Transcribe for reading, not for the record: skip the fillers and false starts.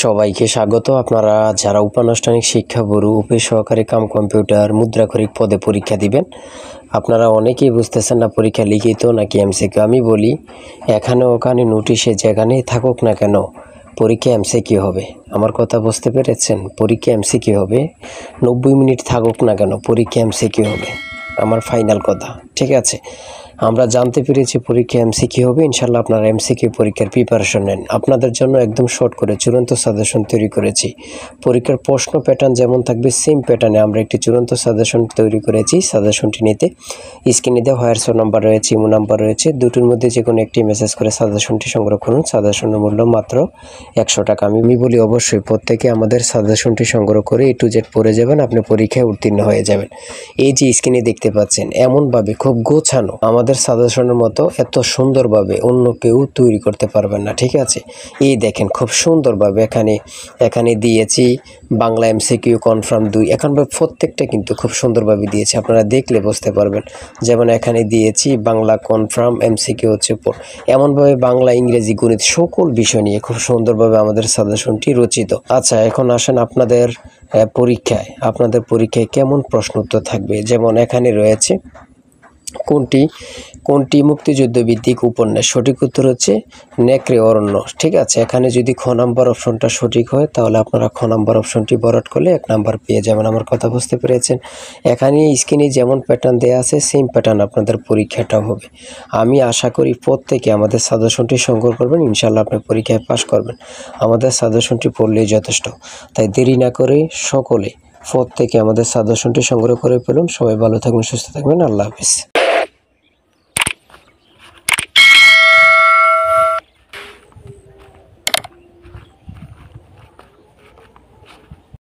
সবাইকে স্বাগত। আপনারা যারা উপানুষ্ঠানিক শিক্ষা ব্যুরো, অফিস সহকারী কাম কম্পিউটার, মুদ্রাক্ষরিক পদে পরীক্ষা দিবেন, আপনারা অনেকেই বুঝতেছেন না পরীক্ষা লিখিত নাকি এমসিকিউ। আমি বলি, এখানে ওখানে নোটিশে যেখানেই থাকুক না কেন পরীক্ষা এমসিকিউ হবে। আমার কথা বুঝতে পেরেছেন? পরীক্ষা এমসিকিউ হবে। 90 মিনিট থাকুক না কেন পরীক্ষা এমসিকিউ হবে, আমার ফাইনাল কথা। ঠিক আছে, আমরা জানতে পেরেছি পরীক্ষা এমসিকিউ হবে। ইনশাল্লাহ আপনারা এমসিকিউ পরীক্ষার প্রিপারেশন নেন। আপনাদের জন্য একদম শর্ট করে চূড়ান্ত সাজেশন তৈরি করেছি। পরীক্ষার প্রশ্ন প্যাটার্ন যেমন থাকবে সেম প্যাটার্নে আমরা একটি চূড়ান্ত সাজেশন তৈরি করেছি। সাজেশনটি নিতে স্ক্রিনে দেওয়া হোয়াটসঅ্যাপ নাম্বার রয়েছে, ইমো নাম্বার রয়েছে, দুটোর মধ্যে যে কোনো একটি মেসেজ করে সাজেশনটি সংগ্রহ করুন। সাজেশনের মূল্য মাত্র 100 টাকা। আমি বলি অবশ্যই প্রত্যেকে আমাদের সাজেশনটি সংগ্রহ করে A to Z পড়ে যাবেন, আপনি পরীক্ষায় উত্তীর্ণ হয়ে যাবেন। এই যে স্ক্রিনে দেখতে পাচ্ছেন, এমনভাবে খুব গোছানো, আমাদের সাজেশনের মতো এত সুন্দরভাবে অন্য কেউ তৈরি করতে পারবেন না। ঠিক আছে, এই দেখেন খুব সুন্দরভাবে এখানে দিয়েছি বাংলা এমসিকিউ কনফার্ম 2। এখন প্রত্যেকটা কিন্তু খুব সুন্দরভাবে দিয়েছি, আপনারা দেখলে বুঝতে পারবেন। যেমন এখানে দিয়েছি বাংলা কনফার্ম এমসিকিউ হচ্ছে এমনভাবে বাংলা, ইংরেজি, গণিত সকল বিষয় নিয়ে খুব সুন্দরভাবে আমাদের সাজেশনটি রচিত। আচ্ছা, এখন আসেন আপনাদের পরীক্ষায় কেমন প্রশ্ন উত্তর থাকবে। যেমন এখানে রয়েছে কোনটি মুক্তিযুদ্ধ ভিত্তিক উপন্যাস? সঠিক উত্তর হচ্ছে নেকড়ে অরণ্য। ঠিক আছে, এখানে যদি খ নাম্বার অপশনটা সঠিক হয় তাহলে আপনারা খ নাম্বার অপশনটি ভরাট করলে 1 নাম্বার পেয়ে যাবেন। আমার কথা বুঝতে পেরেছেন? এখানে স্ক্রিনে যেমন প্যাটার্ন দেওয়া আছে সেম প্যাটার্ন আপনাদের পরীক্ষাটাও হবে। আমি আশা করি প্রত্যেকে আমাদের সাজেশনটি সংগ্রহ করবেন, ইনশাল্লাহ আপনি পরীক্ষায় পাশ করবেন। আমাদের সাজেশনটি পড়লেই যথেষ্ট। তাই দেরি না করে সকলে প্রত্যেকে আমাদের সাজেশনটি সংগ্রহ করে ফেলুন। সবাই ভালো থাকবেন, সুস্থ থাকবেন। আল্লাহ হাফিজ।